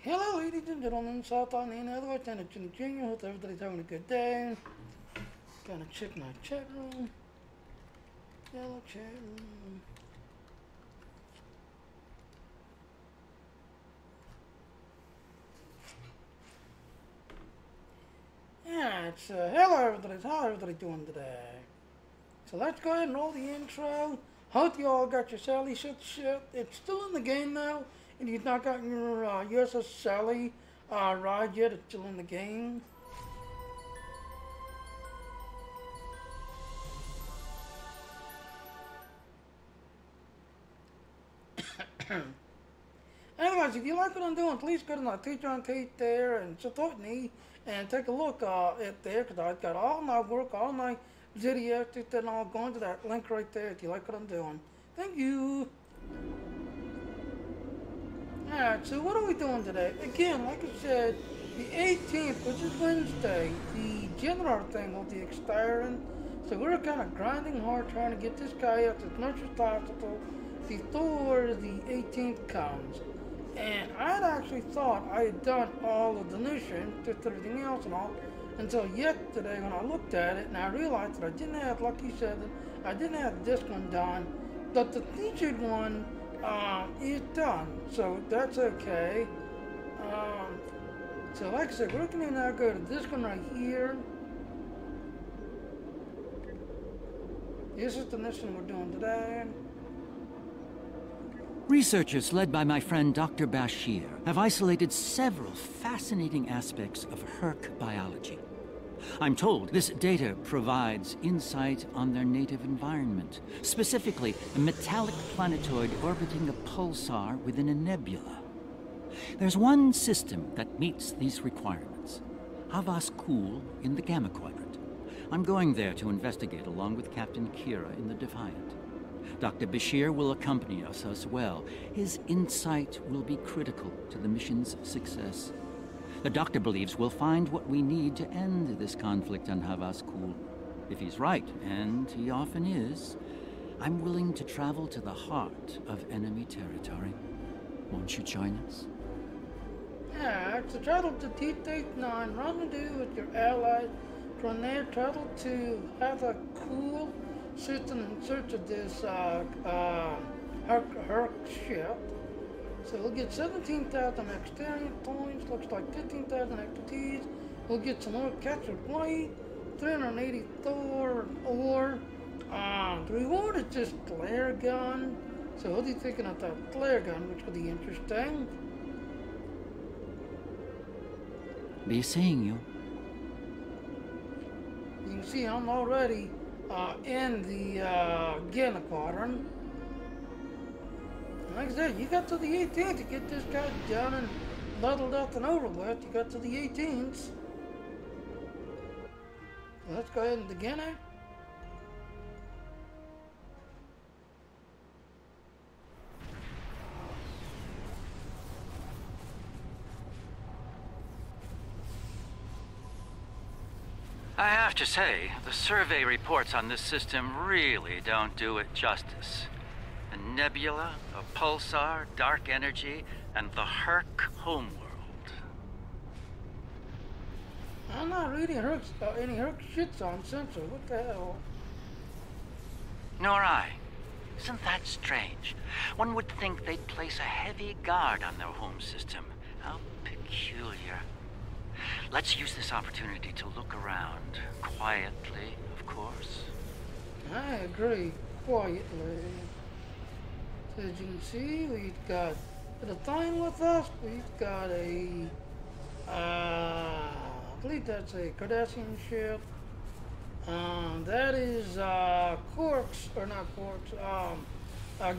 Hello, ladies and gentlemen. South on the other Lieutenant Junior. Hope everybody's having a good day. Gonna check my chat room. Yellow chat room. Yeah, it's hello everybody. How everybody doing today? So let's go ahead and roll the intro. Hope you all got your Sally shit. It's still in the game now, and you've not gotten your USS Sally ride yet. It's still in the game. Anyways, if you like what I'm doing, please go to my Patreon page there and support me and take a look at there, because I've got all my work, all my videos, and I'll go into that link right there if you like what I'm doing. Thank you. Alright, so what are we doing today? Again, like I said, the 18th, which is Wednesday, the general thing will be expiring. So we're kind of grinding hard trying to get this guy out as much as possible before the 18th comes. And I'd actually thought I had done all of the mission, just everything else and all, until yesterday when I looked at it and I realized that I didn't have, like you said, I didn't have this one done, but the featured one is done, so that's okay. So like I said, we're going to now go to this one right here. This is the mission we're doing today. Researchers led by my friend Dr. Bashir have isolated several fascinating aspects of Herc biology. I'm told this data provides insight on their native environment, specifically a metallic planetoid orbiting a pulsar within a nebula. There's one system that meets these requirements, Havas Kul in the Gamma Quadrant. I'm going there to investigate along with Captain Kira in the Defiant. Dr. Bashir will accompany us as well. His insight will be critical to the mission's success. The doctor believes we'll find what we need to end this conflict on Havas Kul. If he's right, and he often is, I'm willing to travel to the heart of enemy territory. Won't you join us? Yeah, it's a travel to T-39, rendezvous with your allies. From there, travel to Havas Kul system in search of this Herc ship. So we'll get 17,000 experience points, looks like 15,000 expertise. We'll get some more captured white, 380 Thor ore. The reward is just flare gun. So we'll be thinking of that flare gun, which will be interesting. Be seeing you. You can see I'm already in the Gamma Quadrant. Like I said, you got to the 18th to get this guy done and leveled up and over with. You got to the 18th. Let's go ahead and begin it. I have to say, the survey reports on this system really don't do it justice. A nebula, a pulsar, dark energy, and the Herc homeworld. I'm not reading any Herc shits on censor. What the hell? Nor I. Isn't that strange? One would think they'd place a heavy guard on their home system. How peculiar. Let's use this opportunity to look around. Quietly, of course. I agree. Quietly. As you can see, we've got the thing with us. We've got a, I believe that's a Cardassian ship. That is Quark's, or not Quark's,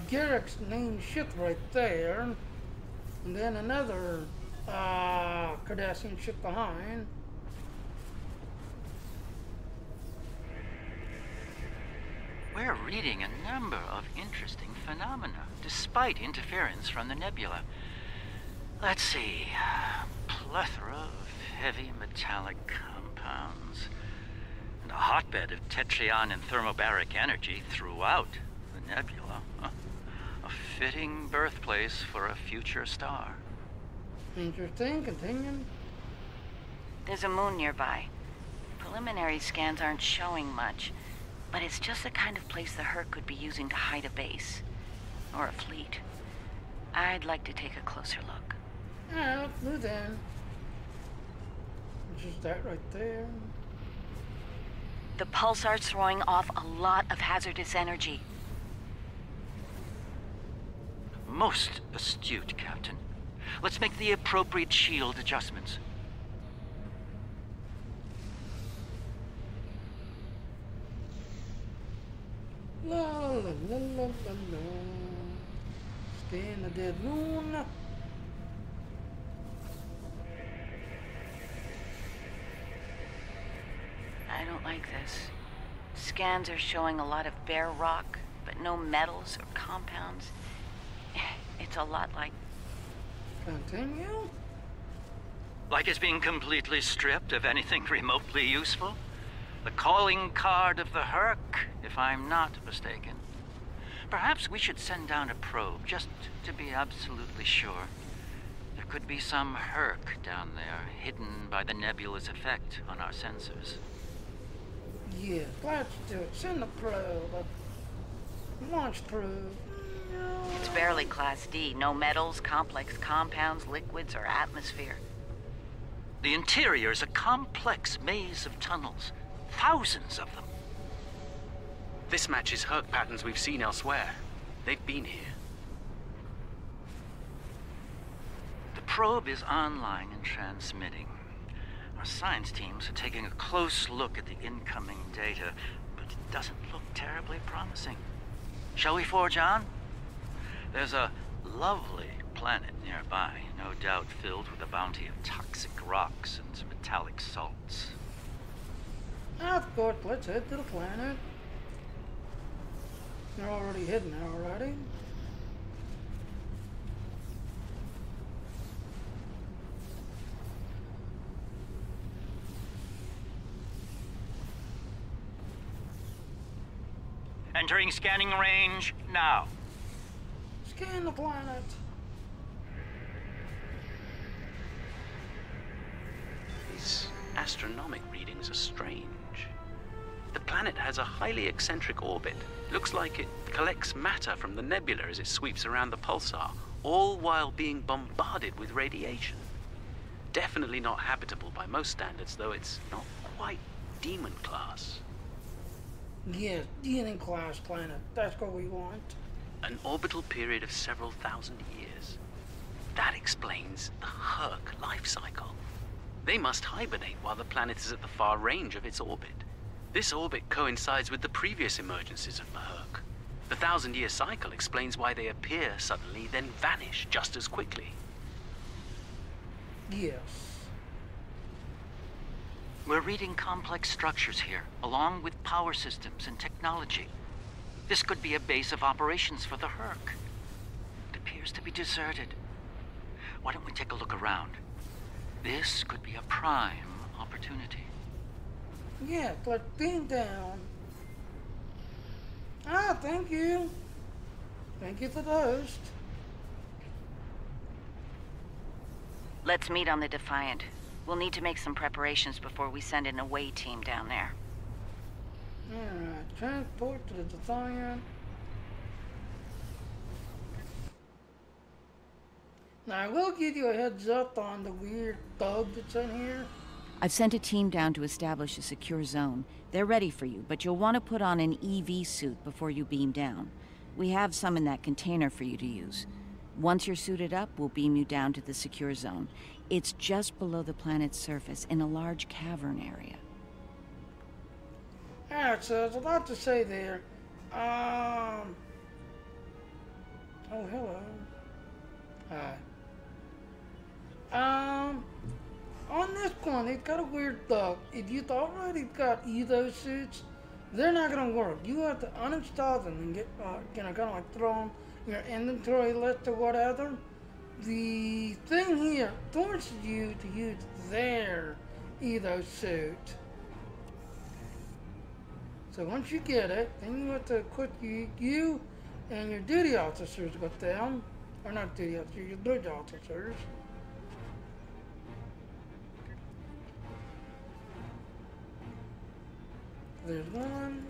Garrick's named ship right there. And then another Cardassian ship behind. We're reading a number of interesting phenomena, despite interference from the nebula. Let's see. Plethora of heavy metallic compounds, and a hotbed of tetryon and thermobaric energy throughout the nebula. A fitting birthplace for a future star. Interesting. Continue. There's a moon nearby. Preliminary scans aren't showing much, but it's just the kind of place the Herc could be using to hide a base. Or a fleet. I'd like to take a closer look. Alright, let's move then. Just that right there. The pulsar's throwing off a lot of hazardous energy. Most astute, Captain. Let's make the appropriate shield adjustments. La la la la la la. Scan the dead moon. I don't like this. Scans are showing a lot of bare rock, but no metals or compounds. It's a lot like... Continue. Like it's being completely stripped of anything remotely useful? The calling card of the Herc, if I'm not mistaken. Perhaps we should send down a probe, just to be absolutely sure. There could be some Herc down there, hidden by the nebula's effect on our sensors. Yes, let's do it. Send the probe. Launch probe. It's barely Class D. No metals, complex compounds, liquids, or atmosphere. The interior's a complex maze of tunnels. Thousands of them. This matches Herc patterns we've seen elsewhere. They've been here. The probe is online and transmitting. Our science teams are taking a close look at the incoming data, but it doesn't look terribly promising. Shall we forge on? There's a lovely planet nearby, no doubt filled with a bounty of toxic rocks and metallic salts. Of course, let's head to the planet. They're already hidden already. Entering scanning range now. Scan the planet. These astronomic readings are strange. The planet has a highly eccentric orbit. Looks like it collects matter from the nebula as it sweeps around the pulsar, all while being bombarded with radiation. Definitely not habitable by most standards, though it's not quite demon class. Yes, demon class planet. That's what we want. An orbital period of several thousand years. That explains the Herc life cycle. They must hibernate while the planet is at the far range of its orbit. This orbit coincides with the previous emergencies of the Herc. The 1,000-year cycle explains why they appear suddenly, then vanish just as quickly. Yes. We're reading complex structures here, along with power systems and technology. This could be a base of operations for the Herc. It appears to be deserted. Why don't we take a look around? This could be a prime opportunity. Yes, let's beam down. Ah, thank you. Thank you for the host. Let's meet on the Defiant. We'll need to make some preparations before we send an away team down there. Alright, transport to the Defiant. Now, I will give you a heads up on the weird bug that's in here. I've sent a team down to establish a secure zone. They're ready for you, but you'll want to put on an EV suit before you beam down. We have some in that container for you to use. Once you're suited up, we'll beam you down to the secure zone. It's just below the planet's surface in a large cavern area. Alright, so there's a lot to say there. Oh, hello. Hi. On this one, it's got a weird bug. If you've already got either suits, they're not gonna work. You have to uninstall them and get, kind of like throw them in your inventory list or whatever. The thing here forces you to use their Evo suit. So once you get it, then you have to equip you and your duty officers with them. Or not duty officers, your duty officers. There's one.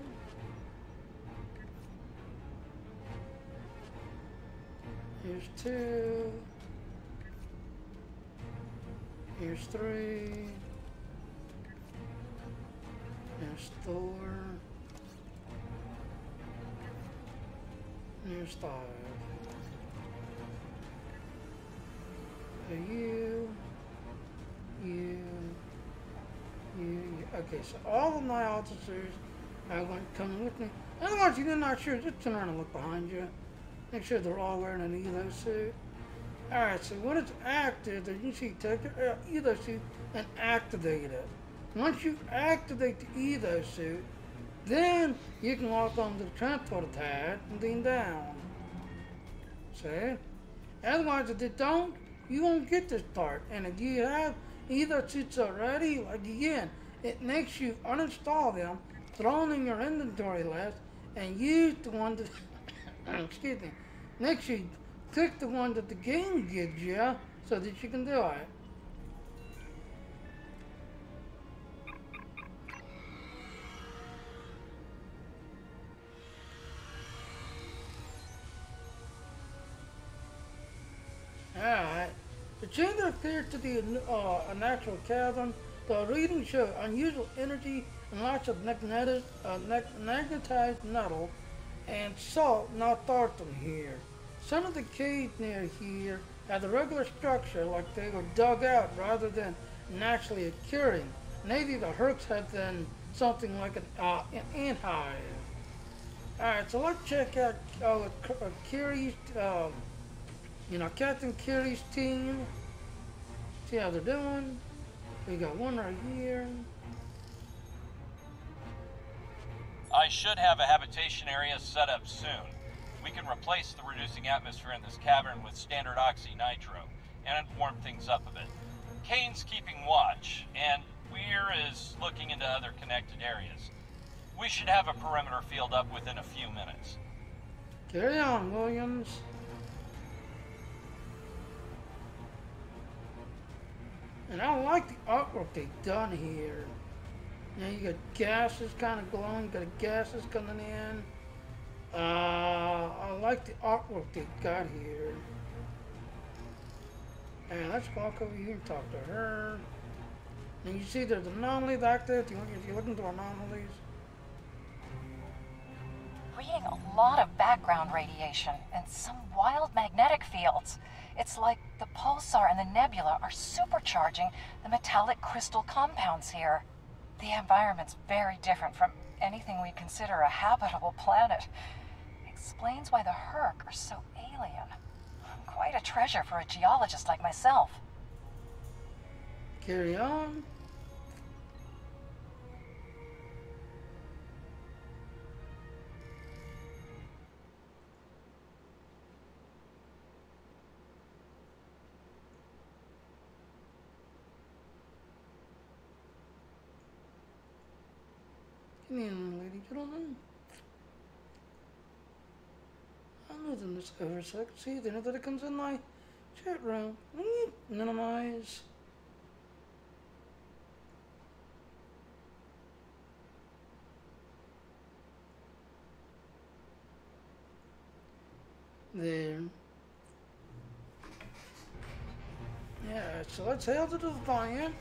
Here's two. Here's three. Here's four. Here's five. You. Okay, so all of my officers are going to come with me. Otherwise, you're not sure, just turn around and look behind you. Make sure they're all wearing an ELO suit. Alright, so when it's active, you see, take your ELO suit and activate it. Once you activate the ELO suit, then you can walk onto the transporter pad and lean down. See? Otherwise, if you don't, you won't get this part. And if you have ELO suits already, like again, it makes you uninstall them, throw them in your inventory list, and use the one that, excuse me, makes you click the one that the game gives you so that you can do it. Alright, the chamber appears to be a natural chasm. The readings show unusual energy and lots of magnetized metal and salt not thought from here. Some of the caves near here have a regular structure like they were dug out rather than naturally occurring. Maybe the Hercs had been something like an ant hive. Alright, so let's check out Kiri's, Captain Kiri's team. See how they're doing. We got one right here. I should have a habitation area set up soon. We can replace the reducing atmosphere in this cavern with standard oxy-nitro and warm things up a bit. Kane's keeping watch, and Weir is looking into other connected areas. We should have a perimeter field up within a few minutes. Carry on, Williams. And I like the artwork they've done here. You know, you got gases kind of glowing, got gases coming in. I like the artwork they got here. And let's walk over here and talk to her. And you see there's anomalies back there. If you're looking for anomalies. Reading a lot of background radiation and some wild magnetic fields. It's like the pulsar and the nebula are supercharging the metallic crystal compounds here. The environment's very different from anything we'd consider a habitable planet. Explains why the Herc are so alien. Quite a treasure for a geologist like myself. Carry on. Come in, ladies and gentlemen. I'm losing this oversight. See, the internet that comes in my chat room. Minimize. There. Yeah, so let's hail to the Defiant.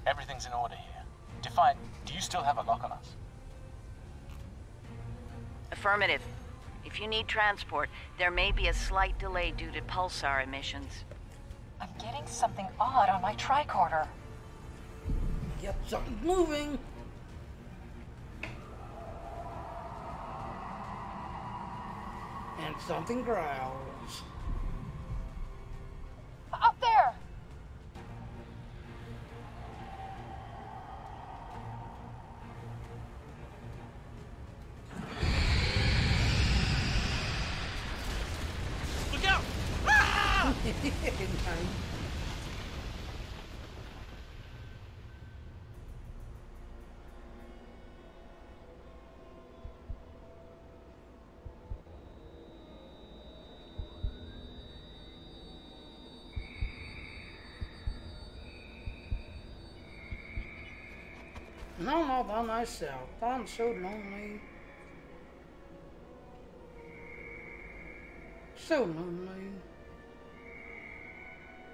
Everything's in order here. Defiant, do you still have a lock on us? Affirmative. If you need transport, there may be a slight delay due to pulsar emissions. I'm getting something odd on my tricorder. Yep, something's moving. And something growls. Up there! Look out! Ah! Nice. And I'm all by myself. I'm so lonely. So lonely.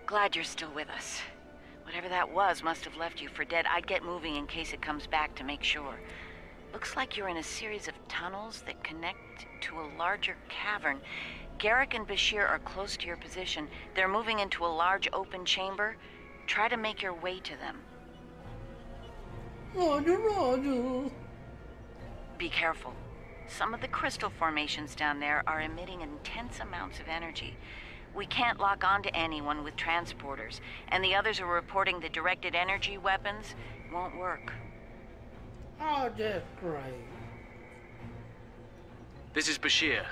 Glad you're still with us. Whatever that was must have left you for dead. I'd get moving in case it comes back to make sure. Looks like you're in a series of tunnels that connect to a larger cavern. Garrick and Bashir are close to your position. They're moving into a large open chamber. Try to make your way to them. Roger, Roger. Be careful. Some of the crystal formations down there are emitting intense amounts of energy. We can't lock onto anyone with transporters, and the others are reporting the directed energy weapons won't work. Oh, that's great. This is Bashir.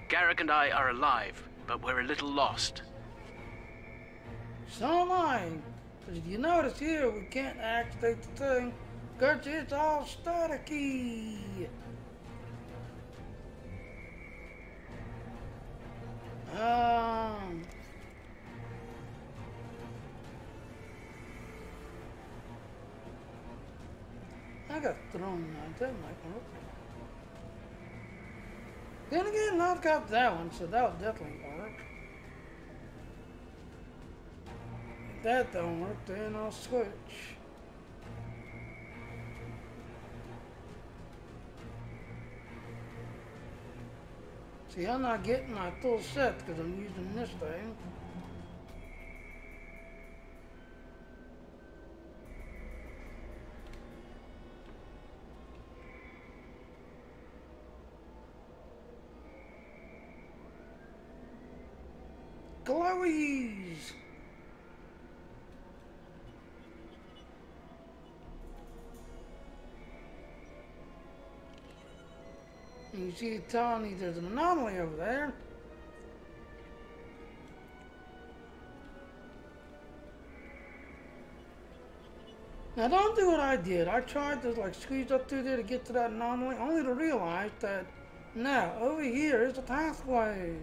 Garrick and I are alive, but we're a little lost. So am I. But if you notice here, we can't activate the thing because it's all staticky. I got thrown out. That might work. Then again, I've got that one, so that would definitely work. If that don't work, then I'll switch. See, I'm not getting my full set because I'm using this thing. Glowies! And you see it telling me there's an anomaly over there. Now don't do what I did. I tried to like squeeze up through there to get to that anomaly, only to realize that now over here is a pathway.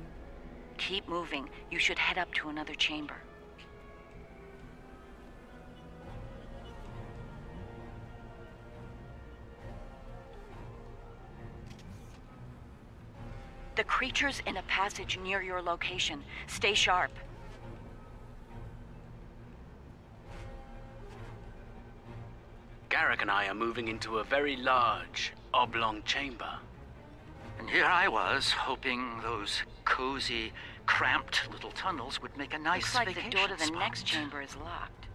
Keep moving. You should head up to another chamber. The creature's in a passage near your location. Stay sharp. Garrick and I are moving into a very large, oblong chamber. And here I was, hoping those cozy, cramped little tunnels would make a nice Looks like vacation the door to the spot. next chamber is locked.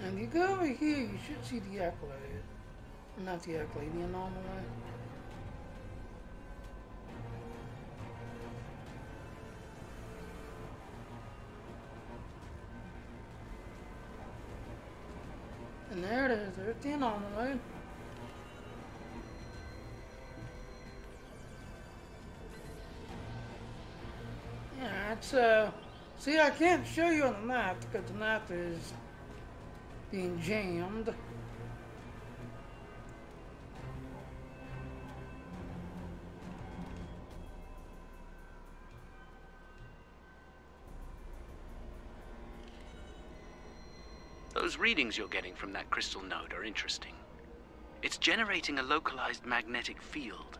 And you go over here, you should see the accolade. Not the accolade, the anomaly. And there it is, there's the anomaly. Yeah, it's, see, I can't show you on the map because the map is being jammed. Those readings you're getting from that crystal node are interesting. It's generating a localized magnetic field.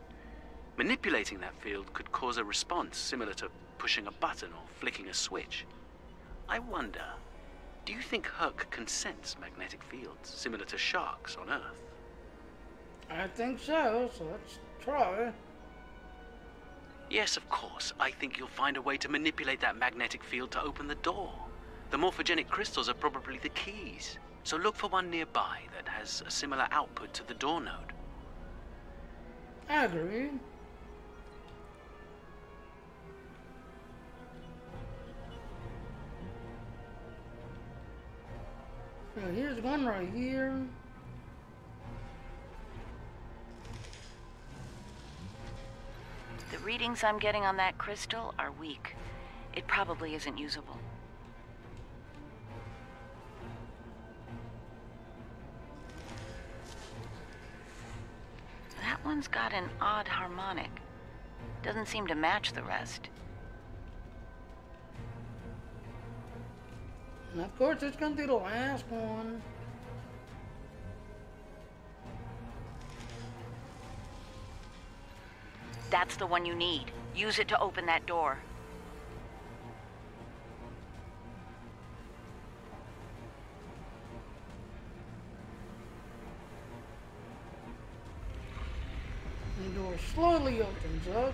Manipulating that field could cause a response similar to pushing a button or flicking a switch. I wonder, do you think Herc can sense magnetic fields similar to sharks on Earth? I think so, so let's try. Yes, of course. I think you'll find a way to manipulate that magnetic field to open the door. The morphogenic crystals are probably the keys, so look for one nearby that has a similar output to the door node. I agree. So here's one right here. The readings I'm getting on that crystal are weak. It probably isn't usable. That one's got an odd harmonic. Doesn't seem to match the rest. And of course, it's gonna be the last one. That's the one you need. Use it to open that door. The door slowly opens up.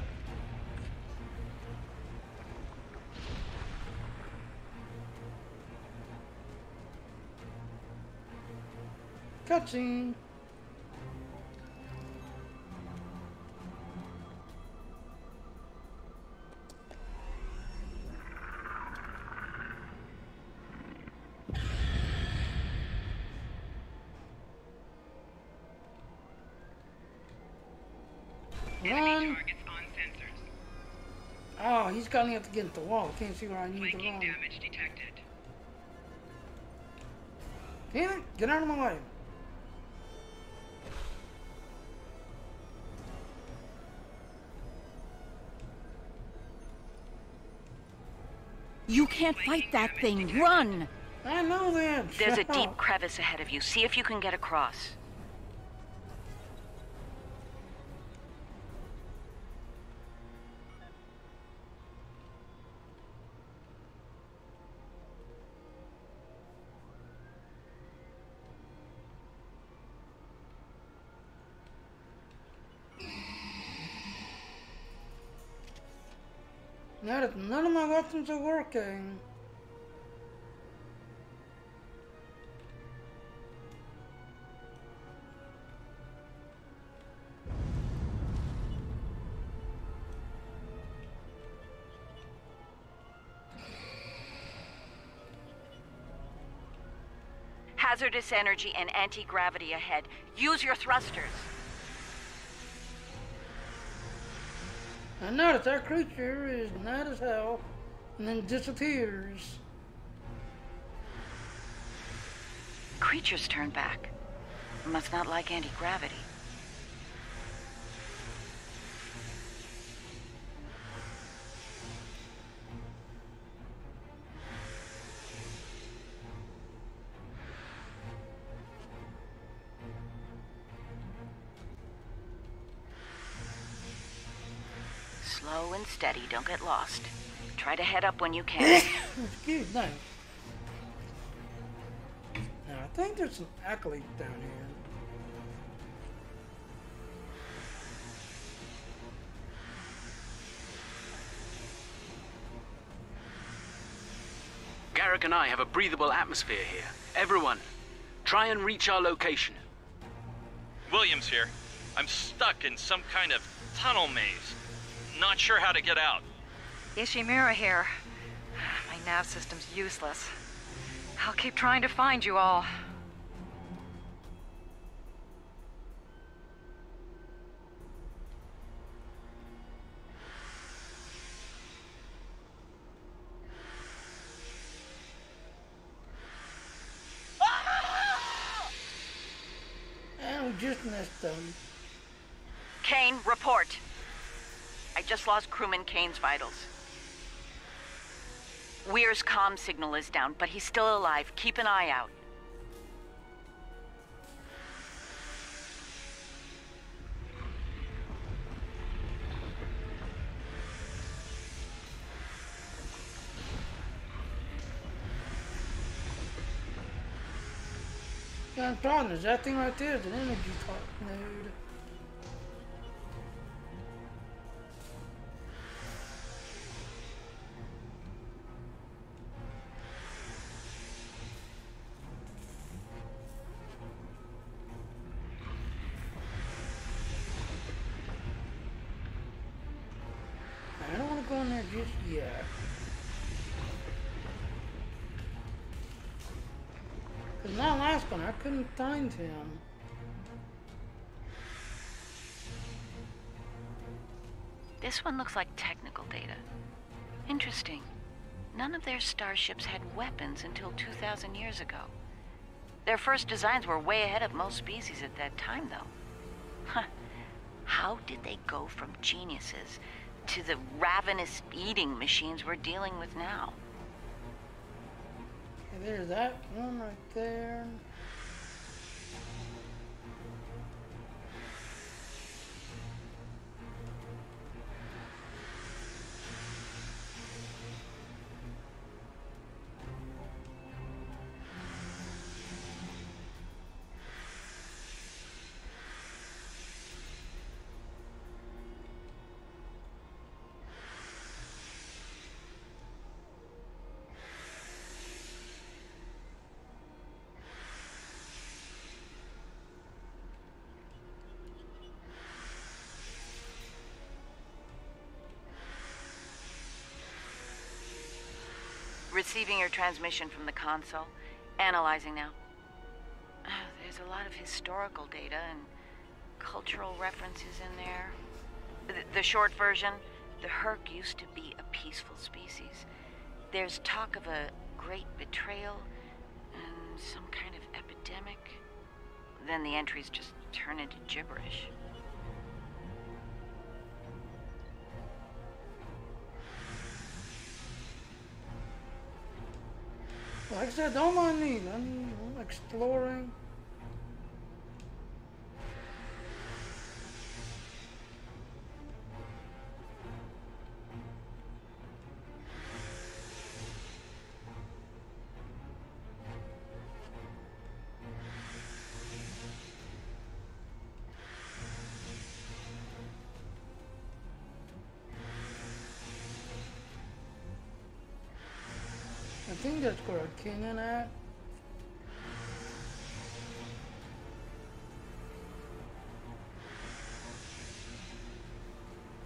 Cutscene. Run. Oh, he's gonna have to get into the wall. Can't see where I need to run. Damage detected. Damn it! Get out of my way. You can't fight that thing. Run! I know that. There's a Shut deep up. crevice ahead of you. See if you can get across. Now that none of my weapons are working. Hazardous energy and anti-gravity ahead. Use your thrusters. I notice our creature is mad as hell and then disappears. Creatures turn back. Must not like anti-gravity. Slow and steady, don't get lost. Try to head up when you can. Excuse me. Now, I think there's some acolytes down here. Garrick and I have a breathable atmosphere here. Everyone, try and reach our location. Williams here. I'm stuck in some kind of tunnel maze. Not sure how to get out. Ishimura here. My nav system's useless. I'll keep trying to find you all. And we just missed them. Kane, report. I just lost crewman Kane's vitals. Weir's comm signal is down, but he's still alive. Keep an eye out. The problem is that thing right there is an energy node. I don't want to go in there just yet. Because my last one, I couldn't find him. This one looks like technical data. Interesting. None of their starships had weapons until 2,000 years ago. Their first designs were way ahead of most species at that time, though. Huh. How did they go from geniuses to the ravenous eating machines we're dealing with now? And there's that one right there. Receiving your transmission from the console. Analyzing now. There's a lot of historical data and cultural references in there. The short version, the Herc used to be a peaceful species. There's talk of a great betrayal and some kind of epidemic. Then the entries just turn into gibberish. Like I said, don't mind me. I'm exploring. I think that's where I came in at.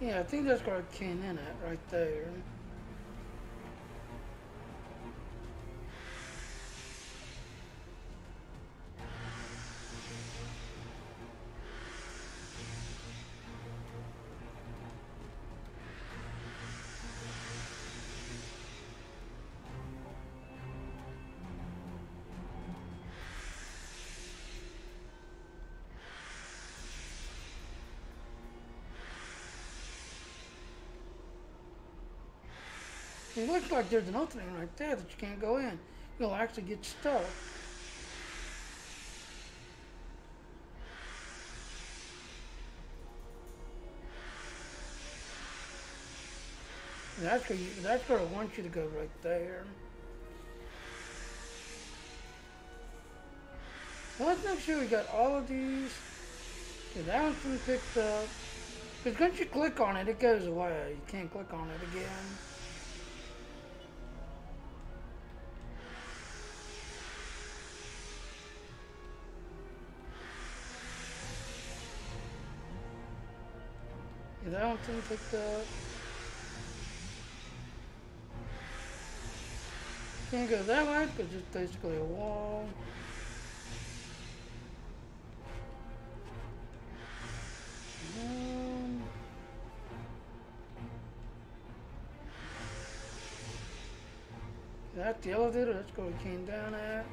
Yeah, I think that's where I came in at, right there. It looks like there's an opening right there that you can't go in. You'll actually get stuck. That's where I want you to go right there. So let's make sure we got all of these. Okay, that one's been picked up. Because once you click on it, it goes away. You can't click on it again. Yeah, that one's been picked up. Can't go that way because it's basically a wall. That's the elevator. That's where we came down at.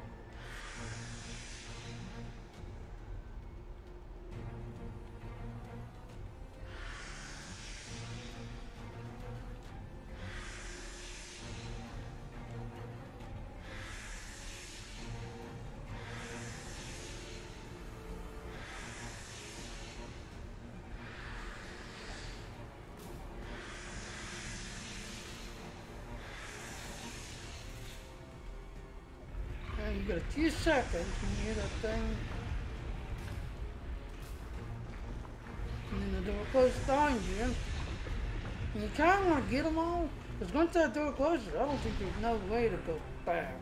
You got a few seconds when you hear that thing. And then the door closes behind you. And you kind of want to get them all. Because once that door closes, I don't think there's no way to go back.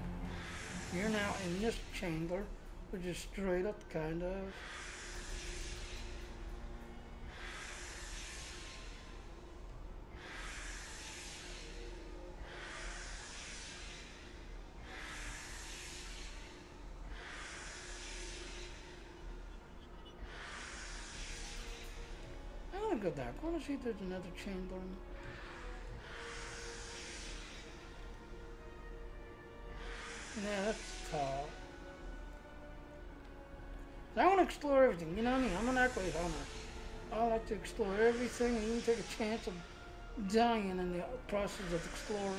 You're now in this chamber, which is straight up kind of. Go back. I want to see if there's another chamber. Yeah, that's tall. I want to explore everything. You know what I mean? I'm an athlete. I like to explore everything and even take a chance of dying in the process of exploring.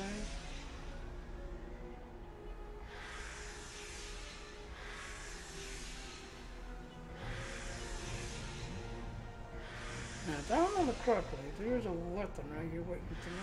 if I remember correctly, there's a weapon right here waiting to me.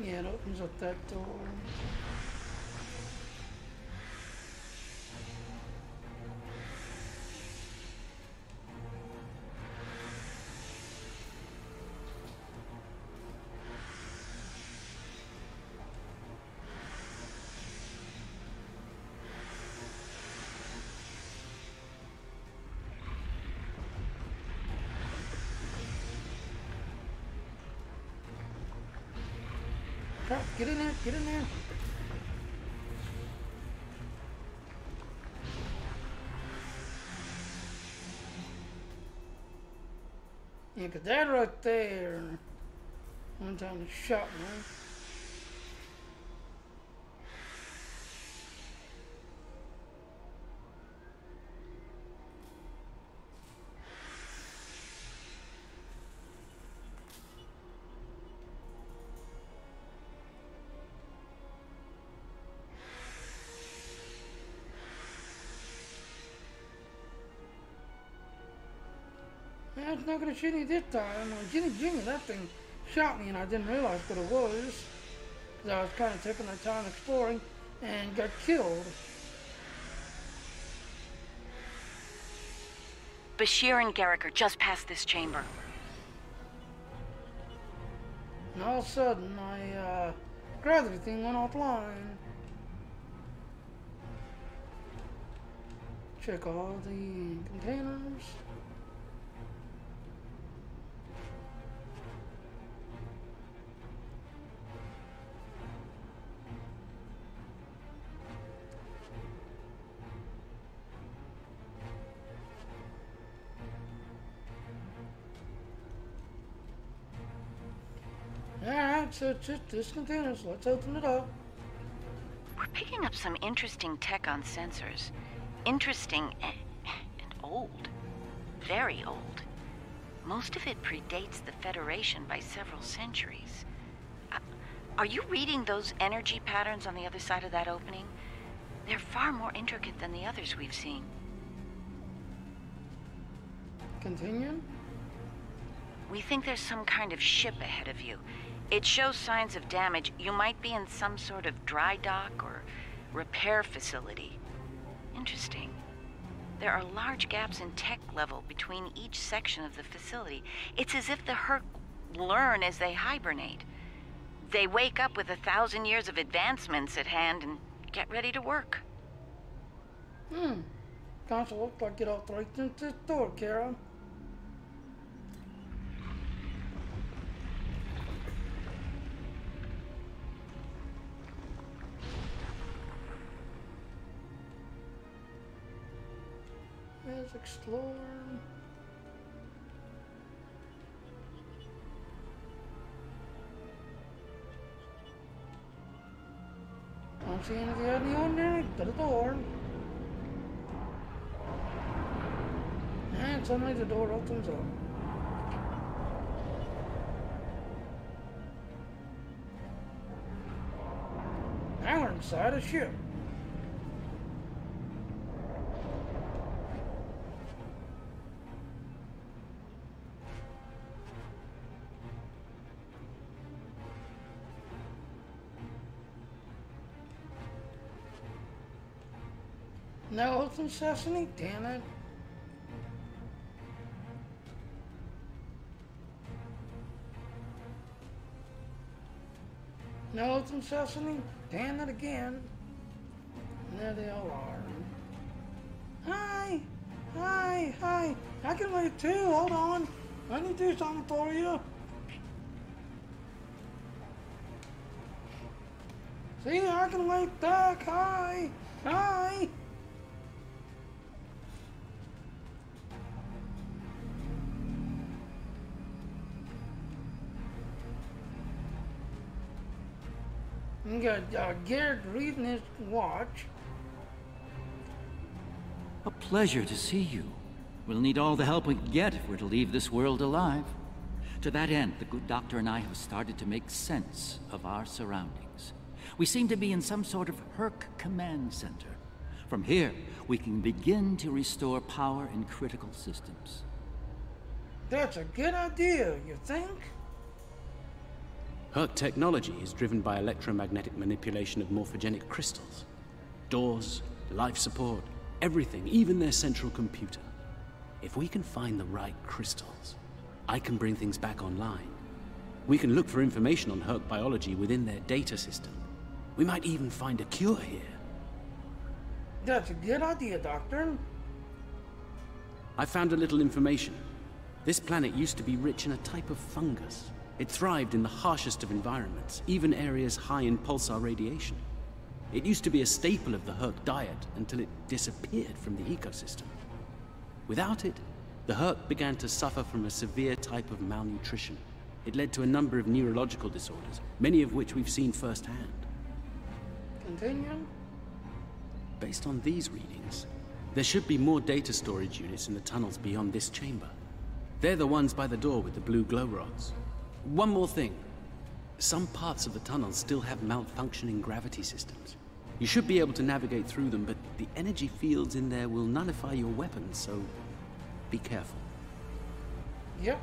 Yeah, it opens up that door. Crap, get in there, get in there. Yeah, 'cause that right there, one time it shot me. Yeah, it's not gonna shoot me this time. Jimmy, that thing shot me and I didn't realize what it was. Because I was kind of taking my time exploring and got killed. Bashir and Garrick are just past this chamber. And all of a sudden, my gravity thing went offline. Check all the containers. Alright, so it's just this container, so let's open it up. We're picking up some interesting tech on sensors. Interesting and old. Very old. Most of it predates the Federation by several centuries. Are you reading those energy patterns on the other side of that opening? They're far more intricate than the others we've seen. Continue? We think there's some kind of ship ahead of you. It shows signs of damage. You might be in some sort of dry dock or repair facility. Interesting. There are large gaps in tech level between each section of the facility. It's as if the Herc learn as they hibernate. They wake up with 1,000 years of advancements at hand and get ready to work. Console looks like it all right into this door, Kara. Let's explore. Don't see anything out in the ordinary. To the door. And suddenly the door opens up. Now we're inside a ship. No open sesame, damn it. No open sesame, damn it again. And there they all are. Hi! Hi! Hi! I can wait too, hold on. Let me do something for you. See, I can wait back. Hi! Hi! You got Garrett reading his watch. A pleasure to see you. We'll need all the help we can get if we're to leave this world alive. To that end, the good doctor and I have started to make sense of our surroundings. We seem to be in some sort of Herc command center. From here, we can begin to restore power in critical systems. That's a good idea, you think? Herc technology is driven by electromagnetic manipulation of morphogenic crystals. Doors, life support, everything, even their central computer. If we can find the right crystals, I can bring things back online. We can look for information on Herc biology within their data system. We might even find a cure here. That's a good idea, Doctor. I found a little information. This planet used to be rich in a type of fungus. It thrived in the harshest of environments, even areas high in pulsar radiation. It used to be a staple of the Herc diet until it disappeared from the ecosystem. Without it, the Herc began to suffer from a severe type of malnutrition. It led to a number of neurological disorders, many of which we've seen firsthand. Continue. Based on these readings, there should be more data storage units in the tunnels beyond this chamber. They're the ones by the door with the blue glow rods. One more thing. Some parts of the tunnels still have malfunctioning gravity systems. You should be able to navigate through them, but the energy fields in there will nullify your weapons, so be careful. Yep.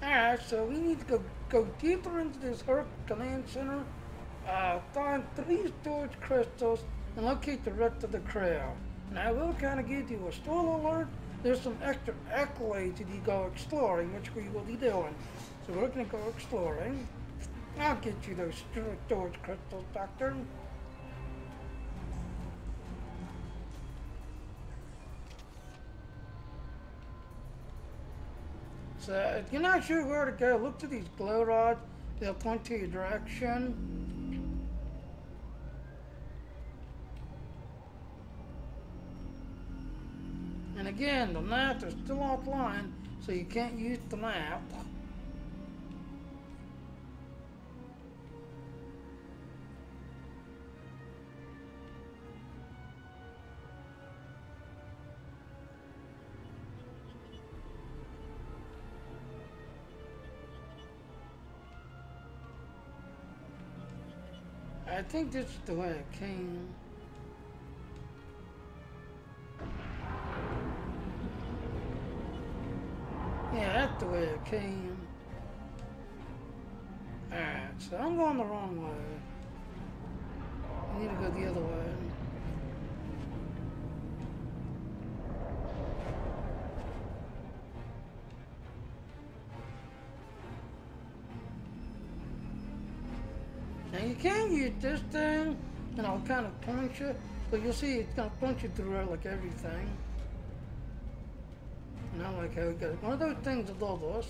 Alright, so we need to go deeper into this Herc command center, find 3 storage crystals, and locate the rest of the crowd. And I will kind of give you a spoiler alert. There's some extra accolades that you go exploring, which we will be doing. So we're going to go exploring. I'll get you those storage crystals, Doctor. So if you're not sure where to go, look to these glow rods. They'll point to your direction. And again, the map is still offline, so you can't use the map. I think this is the way it came. Yeah, that's the way it came. Alright, so I'm going the wrong way. I need to go the other way. Now you can use this thing, and I'll kind of punch you, but you'll see it's gonna punch you through like everything. And I like how we got one of those things that does this.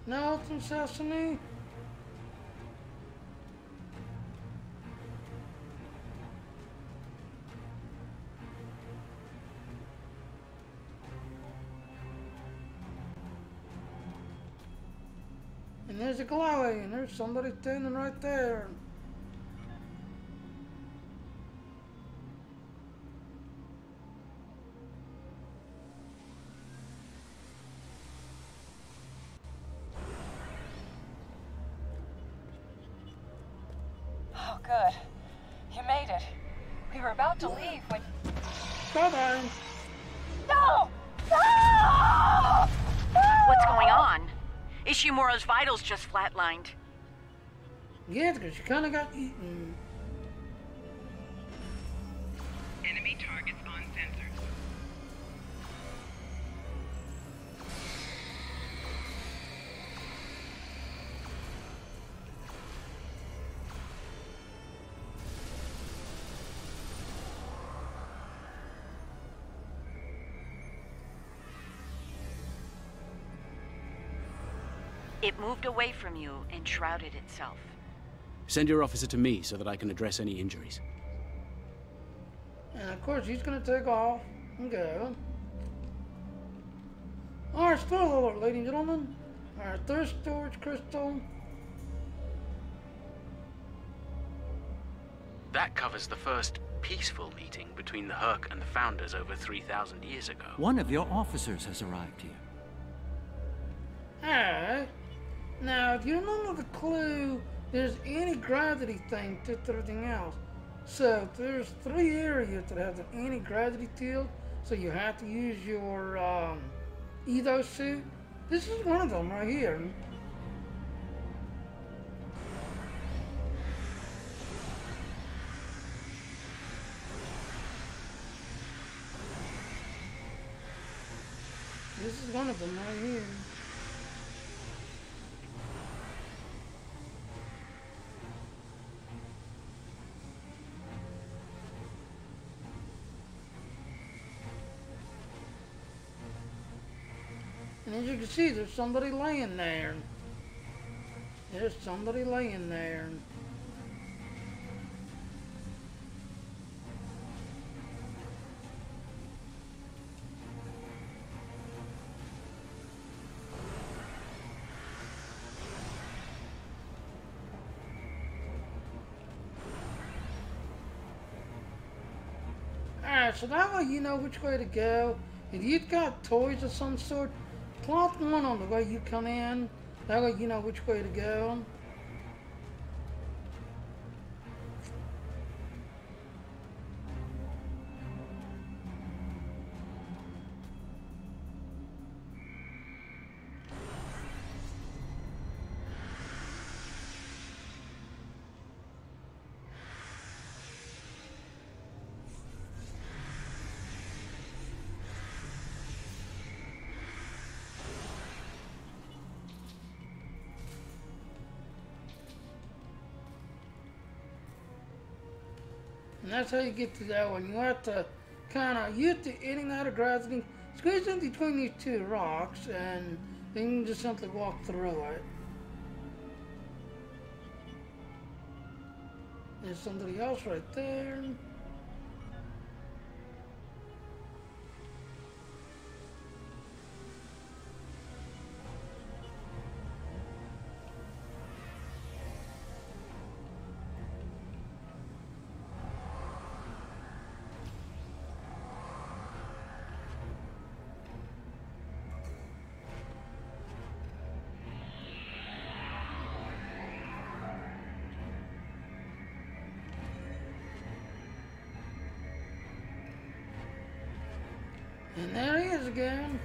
No, it's in Sesame. And there's a glowy, and there's somebody standing right there. Oh, good. You made it. We were about to leave when... Bye-bye. No! No! What's going on? Ishimura's vitals just flatlined. Yeah, because she kind of got eaten. Enemy targets on sensors. It moved away from you and shrouded itself. Send your officer to me so that I can address any injuries. And of course, he's gonna take off and go. Alright, spoiler alert, ladies and gentlemen. Our third storage crystal. That covers the first peaceful meeting between the Herc and the Founders over 3,000 years ago. One of your officers has arrived here. Alright. Now, if you don't know the clue, there's anti-gravity thing to everything else. So, there's 3 areas that have an anti-gravity field, so you have to use your Evo suit. This is one of them right here. This is one of them right here. And as you can see, there's somebody laying there. There's somebody laying there. Alright, so that way you know which way to go. If you've got toys of some sort, plot one on the way you come in. That way you know which way to go. And that's how you get to that one. You have to use the in and out of gravity, squeeze in between these 2 rocks, and then you can just simply walk through it. There's somebody else right there. And there he is again.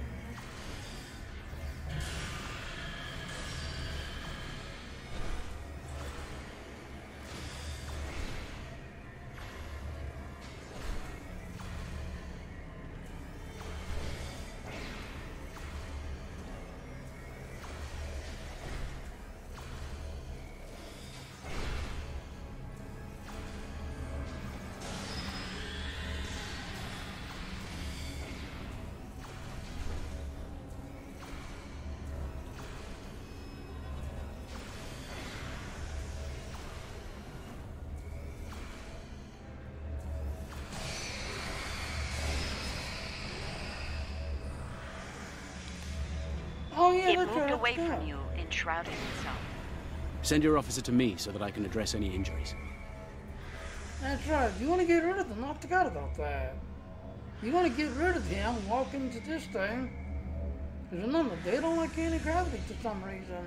Oh yeah, It that's moved right. away from you and shrouded itself. Send your officer to me so that I can address any injuries. That's right. You want to get rid of them. I forgot about that. You want to get rid of him and walk into this thing. Because remember, they don't like anti-gravity for some reason.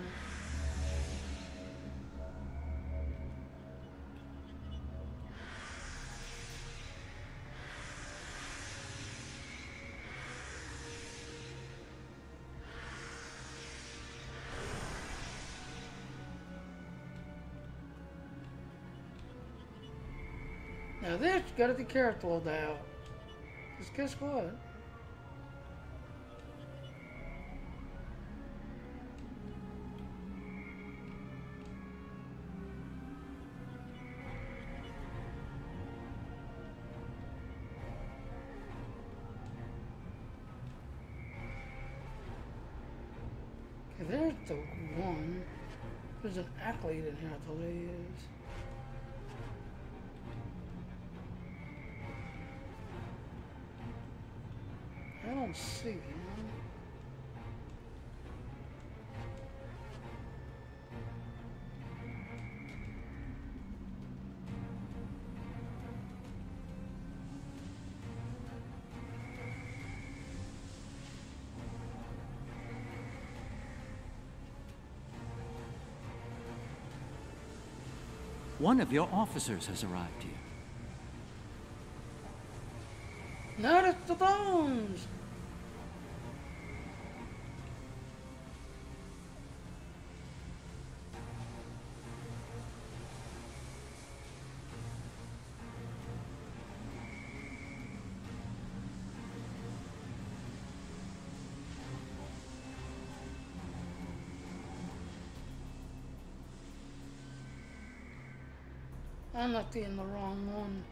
Now this, you gotta be careful about. Because guess what? There's the one. There's an accolade in here, I thought it is. I don't see him. One of your officers has arrived here. Notice the bones! I'm not in the wrong one.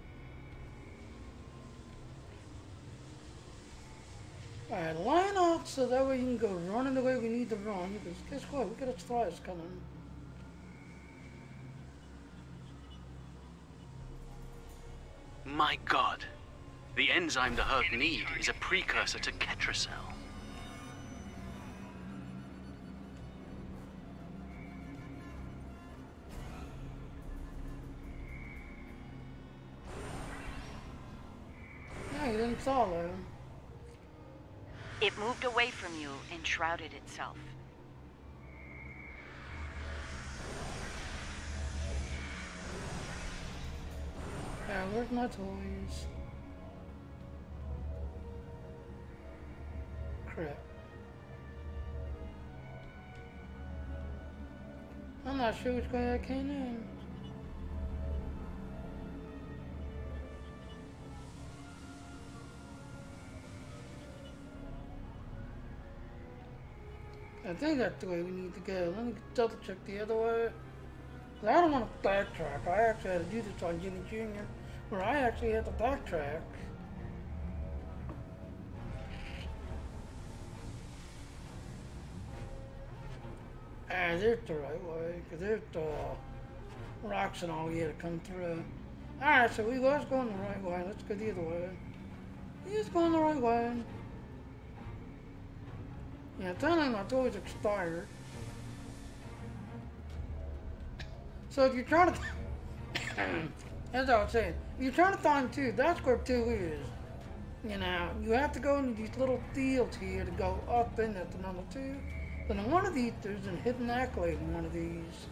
Alright, line out so that way you can go running the way we need to run, because guess what? We got a strikes coming. My god. The enzyme the Herc need is a precursor to Ketracel. Yeah, you didn't follow. It moved away from you and shrouded itself. Yeah, where's my toys? Crap. I'm not sure which way I came in. I think that's the way we need to go. Let me double check the other way. 'Cause I don't want to backtrack. I actually had to do this on Jimmy Jr., where I actually had to backtrack. Ah, there's the right way, because there's the rocks and all you had to come through. Alright, so we was going the right way. Let's go the other way. He's going the right way. Yeah, telling my toys expired. So if you're trying to, as I was saying, if you're trying to find 2, that's where 2 is. You know, you have to go into these little fields here to go up in at the number 2. Then in one of these, there's a hidden accolade in one of these.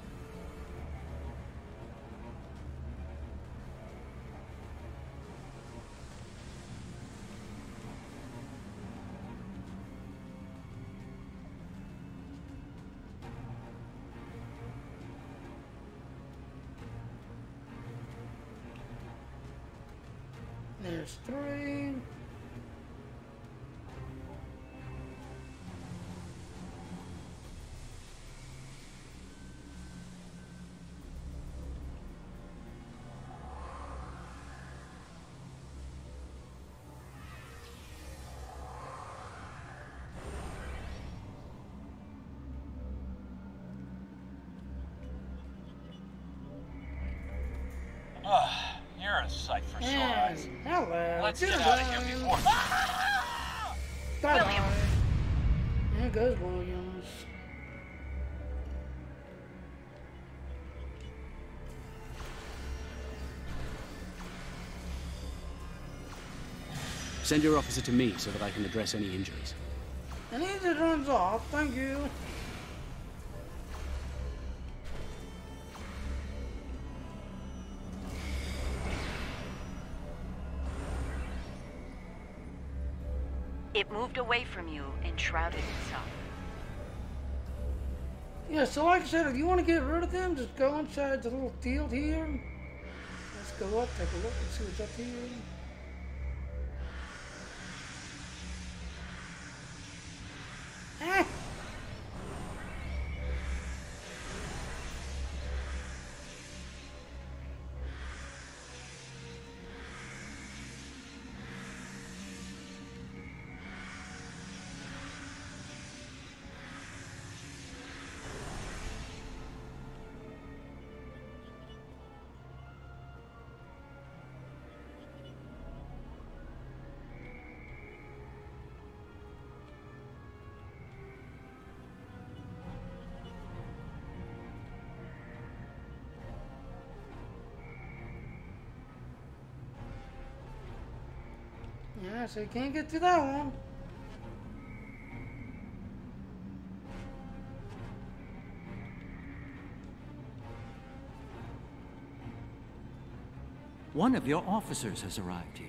There's 3. You're a sight for sore Yeah, eyes. hello. Let's get out of here before. Bye-bye. There goes Williams. Send your officer to me so that I can address any injuries. And he just runs off. Thank you. It moved away from you and shrouded itself. Yeah, so like I said, if you want to get rid of them, just go inside the little field here. Let's go up, take a look, and see what's up here. Ah! Ah, so you can't get to that one. One of your officers has arrived here.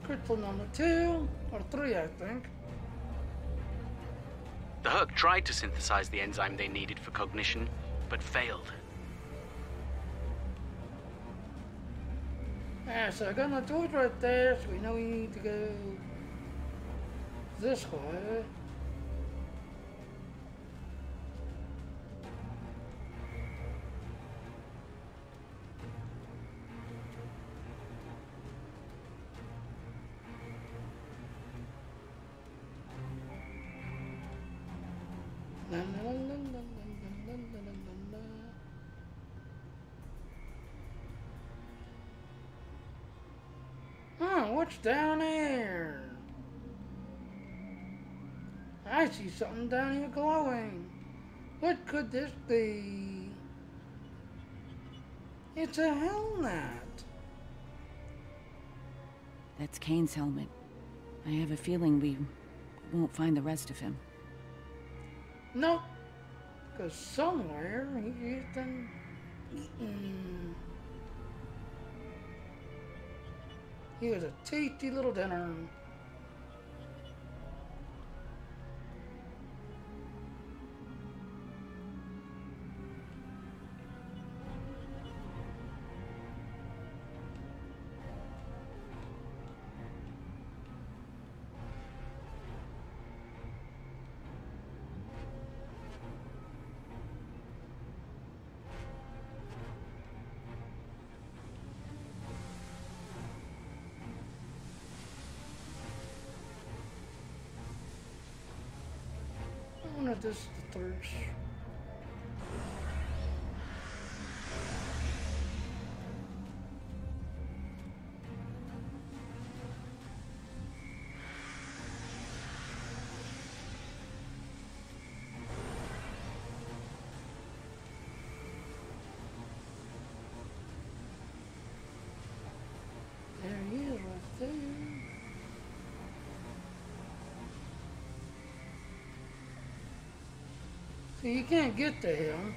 Crystal number 2 or 3, I think. The Herc tried to synthesize the enzyme they needed for cognition, but failed. Ah, so I got no tools right there, so we know we need to go this way. La, la, la, la, la, la, la, la, la. Huh, what's down there? I see something down here glowing. What could this be? It's a helmet. That's Kane's helmet. I have a feeling we won't find the rest of him. Nope. Because somewhere he's been eaten. He was a tasty little dinner. I wonder if this is the thirst. There he is right there. So you can't get to him.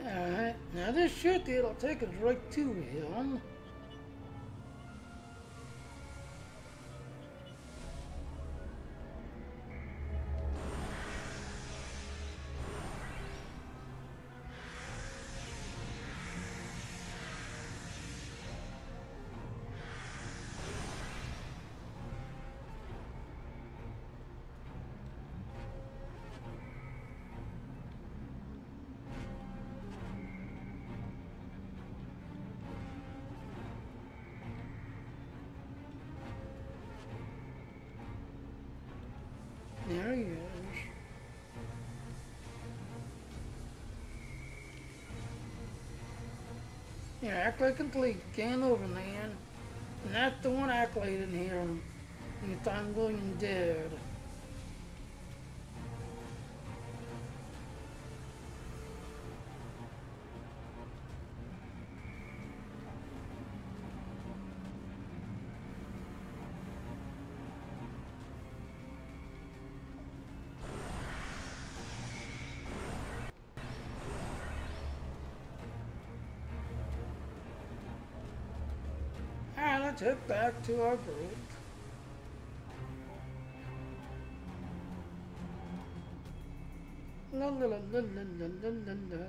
Alright, now this should it'll take us right to him. There he is. Yeah, accolade complete. Can over, man. And that's the one accolade in here. You thought William dead. Alright, let's head back to our group. La la la la la la la la la.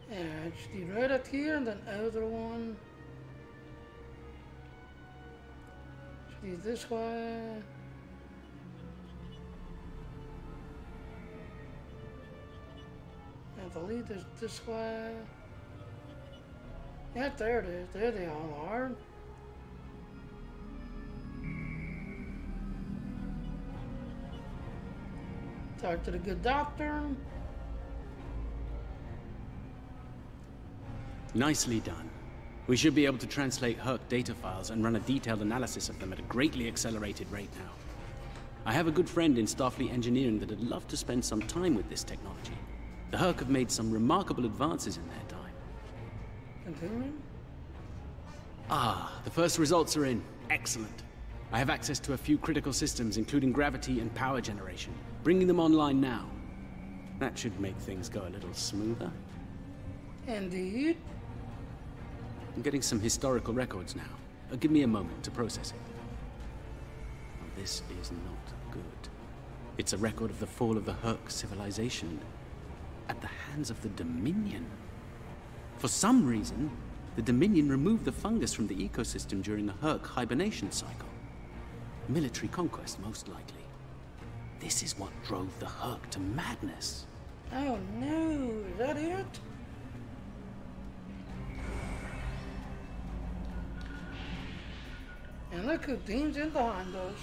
Ja, it's die right up here and then other one. She's this way. And the lead is this way. Yeah, there it is. There they all are. Talk to the good doctor. Nicely done. We should be able to translate Herc data files and run a detailed analysis of them at a greatly accelerated rate now. I have a good friend in Starfleet engineering that would love to spend some time with this technology. The Herc have made some remarkable advances in their time. Continuing? Ah, the first results are in. Excellent. I have access to a few critical systems, including gravity and power generation. Bringing them online now. That should make things go a little smoother. Indeed. I'm getting some historical records now. Give me a moment to process it. Well, this is not good. It's a record of the fall of the Herc civilization at the hands of the Dominion. For some reason, the Dominion removed the fungus from the ecosystem during the Herc hibernation cycle. Military conquest, most likely. This is what drove the Herc to madness. Oh no, is that it? And look who Dean's in behind us.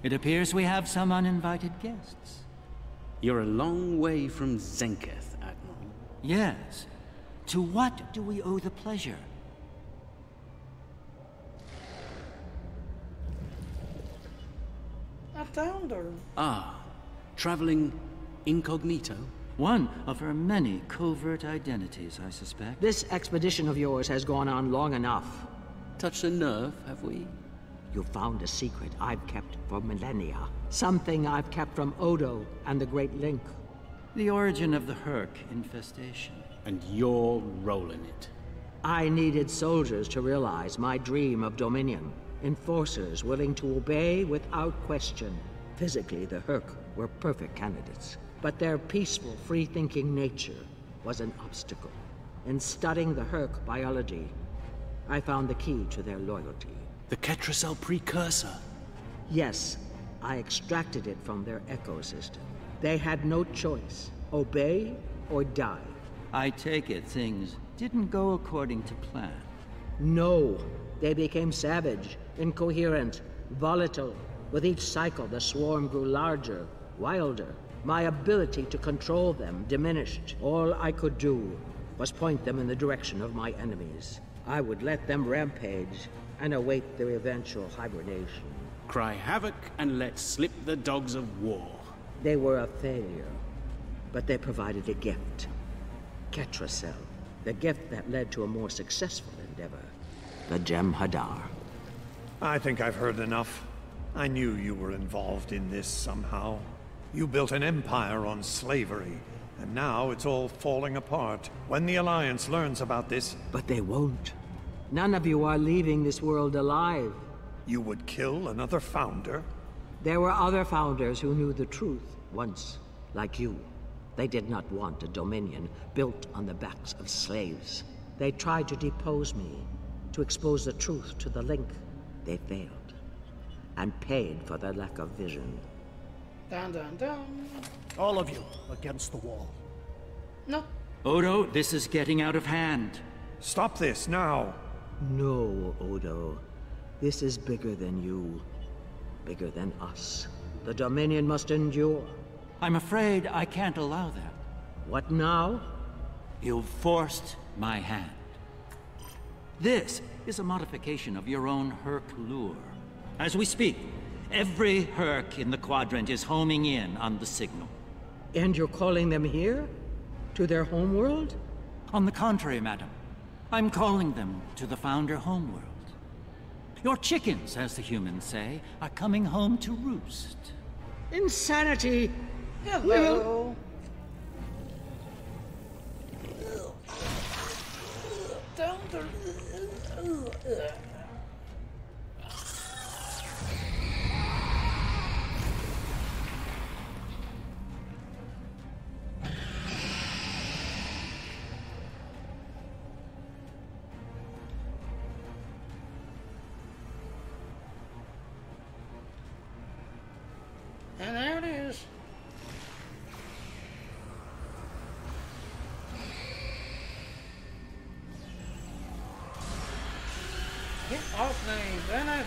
It appears we have some uninvited guests. You're a long way from Zenketh, Admiral. Yes. To what do we owe the pleasure? I found her. Ah, traveling incognito? One of her many covert identities, I suspect. This expedition of yours has gone on long enough. Touched a nerve, have we? You found a secret I've kept for millennia. Something I've kept from Odo and the Great Link. The origin of the Herc infestation. And your role in it. I needed soldiers to realize my dream of dominion. Enforcers willing to obey without question. Physically, the Herc were perfect candidates. But their peaceful, free-thinking nature was an obstacle. In studying the Herc biology, I found the key to their loyalty. The Ketracel precursor? Yes, I extracted it from their ecosystem. They had no choice. Obey or die. I take it things didn't go according to plan. No. They became savage, incoherent, volatile. With each cycle, the swarm grew larger, wilder. My ability to control them diminished. All I could do was point them in the direction of my enemies. I would let them rampage and await their eventual hibernation. Cry havoc and let slip the dogs of war. They were a failure, but they provided a gift. Ketracel, the gift that led to a more successful endeavor. The Jem'Hadar. I think I've heard enough. I knew you were involved in this somehow. You built an empire on slavery, and now it's all falling apart. When the Alliance learns about this... But they won't. None of you are leaving this world alive. You would kill another founder? There were other founders who knew the truth once, like you. They did not want a dominion built on the backs of slaves. They tried to depose me, to expose the truth to the Link. They failed, and paid for their lack of vision. Down, down, down. All of you against the wall. No. Odo, this is getting out of hand. Stop this now. No, Odo. This is bigger than you. Bigger than us. The Dominion must endure. I'm afraid I can't allow that. What now? You've forced my hand. This is a modification of your own Herc lure. As we speak, every Herc in the Quadrant is homing in on the signal. And you're calling them here? To their homeworld? On the contrary, madam. I'm calling them to the Founder homeworld. Your chickens, as the humans say, are coming home to roost. Insanity! Hello. Down there. And there it is. Get off me, Bennett.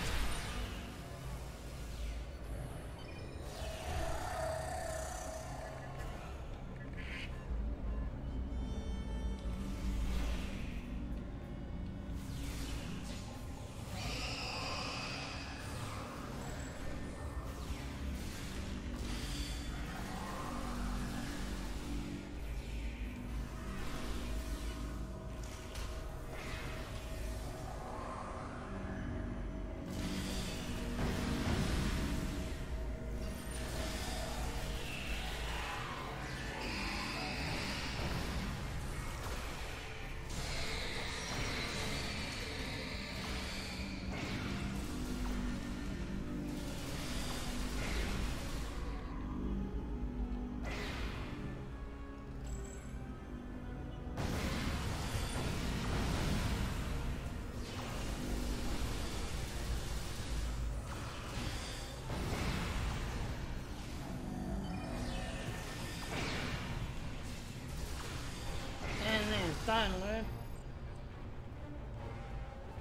Finally.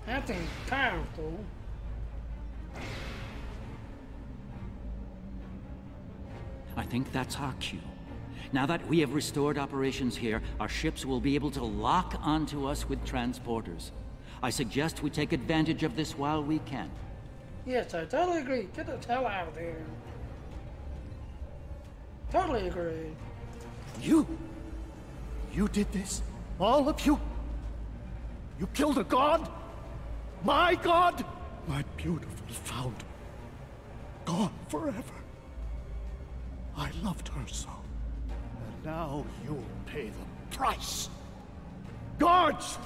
That thing's powerful. I think that's our cue. Now that we have restored operations here, our ships will be able to lock onto us with transporters. I suggest we take advantage of this while we can. Yes, I totally agree. Get the hell out of here. Totally agree. You did this? All of you? You killed a god? My god? My beautiful founder. Gone forever. I loved her so. And now you'll pay the price. Guards!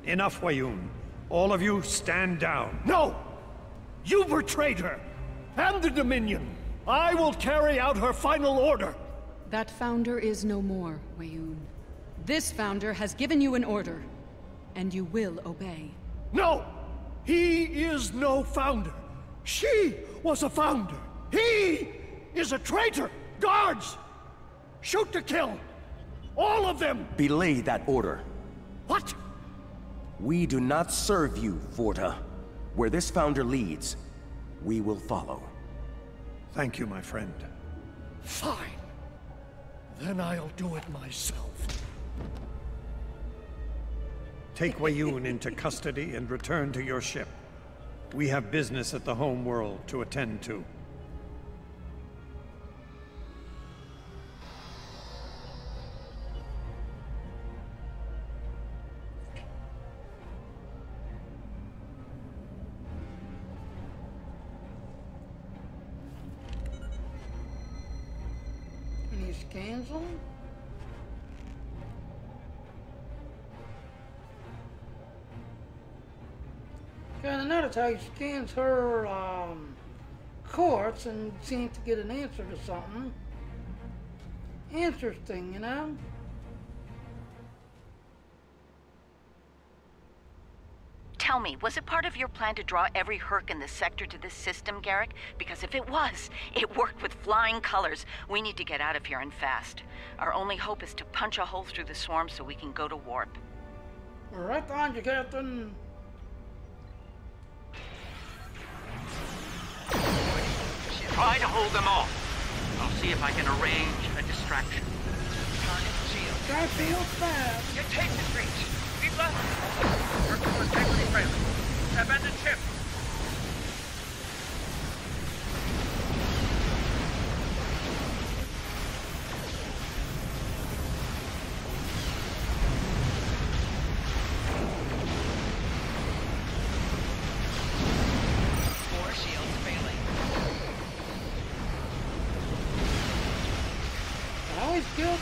Enough, Wayun. All of you stand down. No! You betrayed her! And the Dominion! I will carry out her final order! That founder is no more, Wayun. This founder has given you an order, and you will obey. No! He is no founder. She was a founder. He is a traitor! Guards! Shoot to kill! All of them! Belay that order. What? We do not serve you, Vorta. Where this founder leads, we will follow. Thank you, my friend. Fine. Then I'll do it myself. Take Wayun into custody and return to your ship. We have business at the home world to attend to. Any scans on? And notice how he scans her courts and seems to get an answer to something. Interesting, you know? Tell me, was it part of your plan to draw every Herc in the sector to this system, Garrick? Because if it was, it worked with flying colors. We need to get out of here and fast. Our only hope is to punch a hole through the swarm so we can go to warp. We're right behind you, Captain. Try to hold them off. I'll see if I can arrange a distraction. Target shield. That feels bad. Your tape is reached. We've lost it. Work for integrity friendly. Abandon ship.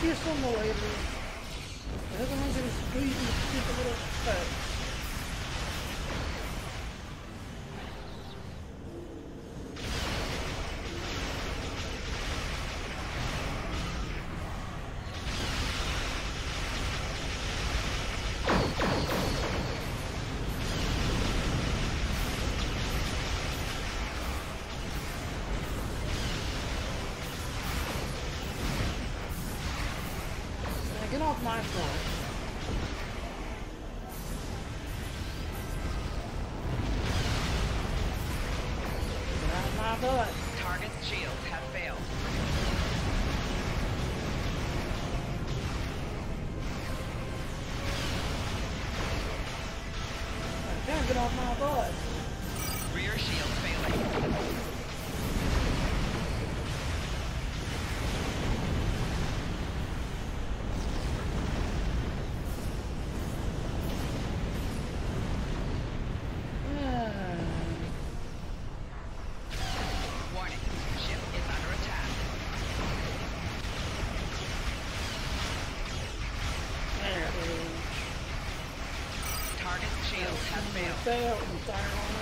kiss on the later. The other one's gonna squeeze and stick a little fat. Get off my phone. Get out of my butt. Target's shields have failed. I can't get off my butt. Rear shield failing. Fail and fire on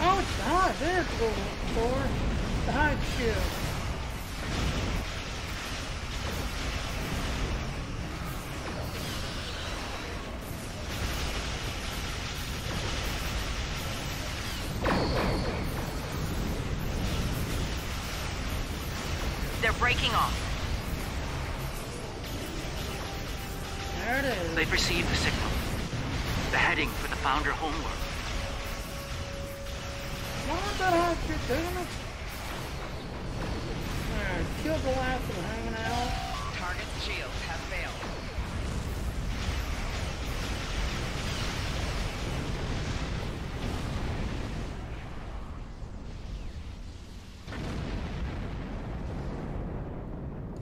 Oh, it's hot. There's the door. The hide shield. They're breaking off. There it is. They've received the signal. They're heading for the Founder homeworld. Not that hot shit, damn it. Alright, kill the last one hanging out. Target's shields have failed.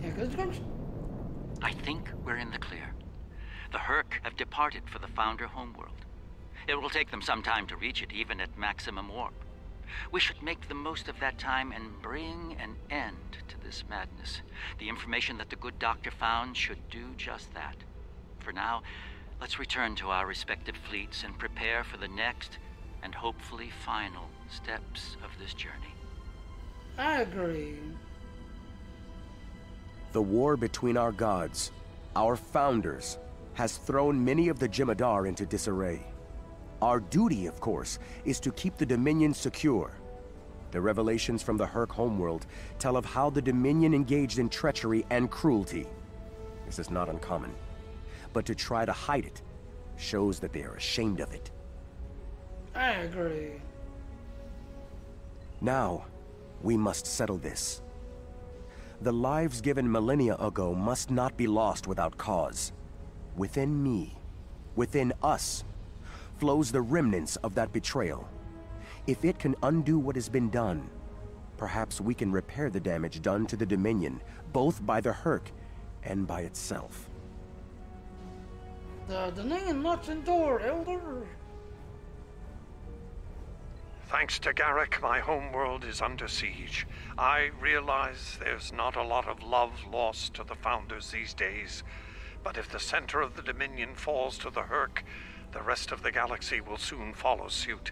Yeah, good guns. I think we're in the clear. The Herc have departed for the Founder homeworld. It will take them some time to reach it, even at maximum warp. We should make the most of that time and bring an end to this madness. The information that the good doctor found should do just that. For now, let's return to our respective fleets and prepare for the next and hopefully final steps of this journey. I agree. The war between our gods, our founders, has thrown many of the Jem'Hadar into disarray. Our duty, of course, is to keep the Dominion secure. The revelations from the Herc homeworld tell of how the Dominion engaged in treachery and cruelty. This is not uncommon. But to try to hide it shows that they are ashamed of it. I agree. Now, we must settle this. The lives given millennia ago must not be lost without cause. Within me, within us, flows the remnants of that betrayal. If it can undo what has been done, perhaps we can repair the damage done to the Dominion, both by the Herc and by itself. The Dominion must endure, Elder. Thanks to Garrick, my homeworld is under siege. I realize there's not a lot of love lost to the Founders these days, but if the center of the Dominion falls to the Herc, the rest of the galaxy will soon follow suit.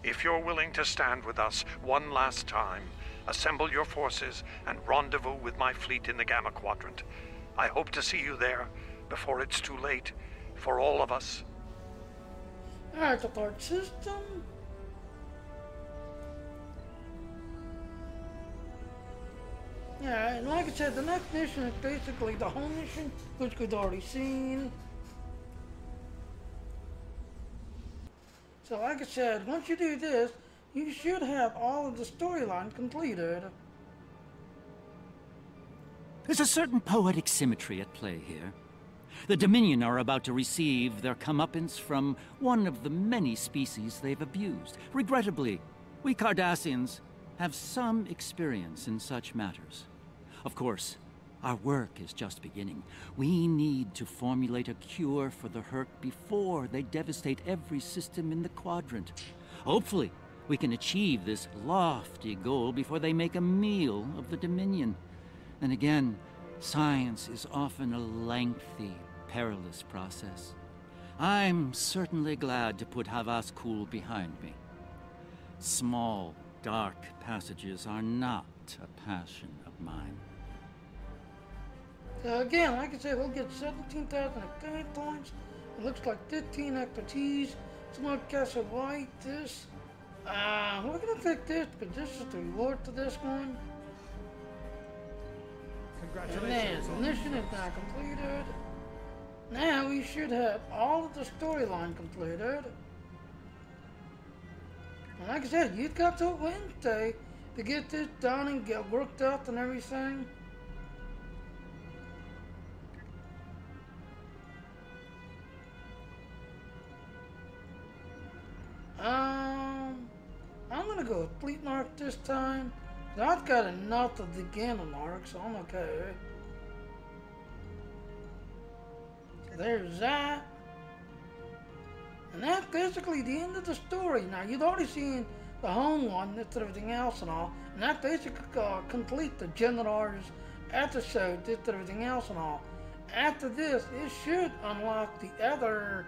If you're willing to stand with us one last time, assemble your forces and rendezvous with my fleet in the Gamma Quadrant. I hope to see you there before it's too late for all of us. Alright, the third system. Yeah, and like I said, the next mission is basically the home mission, which we've already seen. So like I said, once you do this, you should have all of the storyline completed. There's a certain poetic symmetry at play here. The Dominion are about to receive their comeuppance from one of the many species they've abused. Regrettably, we Cardassians have some experience in such matters. Of course, our work is just beginning. We need to formulate a cure for the Herc before they devastate every system in the quadrant. Hopefully, we can achieve this lofty goal before they make a meal of the Dominion. And again, science is often a lengthy, perilous process. I'm certainly glad to put Havas Kul behind me. Small, dark passages are not a passion of mine. Again, like I said, we'll get 17,000 experience points. It looks like 15 expertise. It's not Castle White. This. We're gonna take this, but this is the reward to this one. Congratulations. And then, mission is now completed. Now we should have all of the storyline completed. And like I said, you've got till Wednesday to get this done and get worked out and everything. I'm gonna go with Fleet Narc this time. I've got enough of the Ganon Narc, so I'm okay. So there's that. And that's basically the end of the story. Now, you've already seen the home one, that's everything else and all. And that basically complete the General's episode, that's everything else and all. After this, it should unlock the other,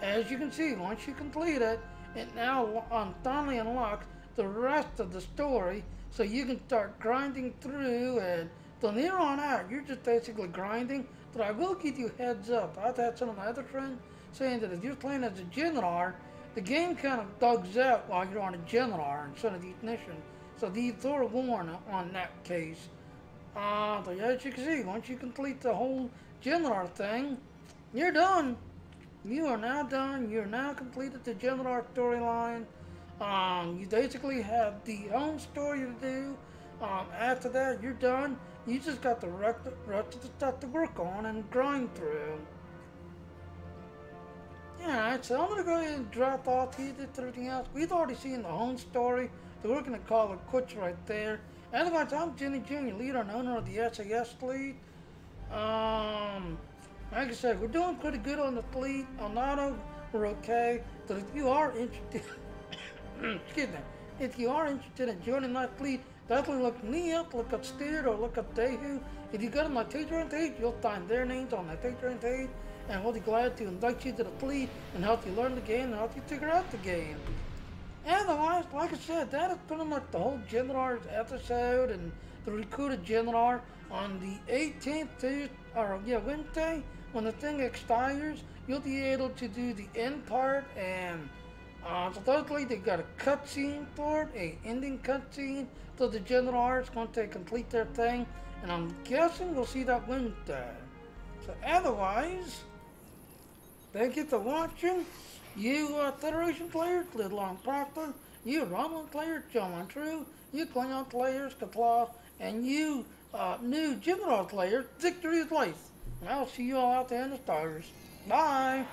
as you can see, once you complete it, it now finally unlocks the rest of the story, so you can start grinding through, and from here on out, you're just basically grinding. But I will give you heads up. I've had some of my other friends saying that if you're playing as a General, the game kind of dugs out while you're on a General instead of the ignition. So these are warned on that case. But as you can see, once you complete the whole General thing, you're done. You are now done. You're now completed the General storyline. You basically have the home story to do. After that, you're done. You just got the rest of the stuff to work on and grind through. Alright, so I'm going to go ahead and drop off here to everything else. We've already seen the home story, so we're going to call it quits right there. Otherwise, I'm Jenny Jr., leader and owner of the SAS fleet. Like I said, we're doing pretty good on the fleet. On auto, we're okay. But if you are interested, excuse me, if you are interested in joining my fleet, definitely look me up, look up Steered, or look up Dehu. If you go to my Patreon page, you'll find their names on my Patreon page, and we'll be glad to invite you to the fleet and help you learn the game and help you figure out the game. Otherwise, like I said, that is pretty much the whole General's episode and the recruited General on the 18th, Wednesday. When the thing expires, you'll be able to do the end part, and supposedly they got a cutscene for it, a ending cutscene, so the General is going to complete their thing, and I'm guessing we'll see that Wednesday. So otherwise, thank you for watching. You Federation players, Little Long Proctor, you Romulan players, John True, you Klingon players, Katla, and you new General players, Victory is Life. And I'll see you all out there in the stars. Bye!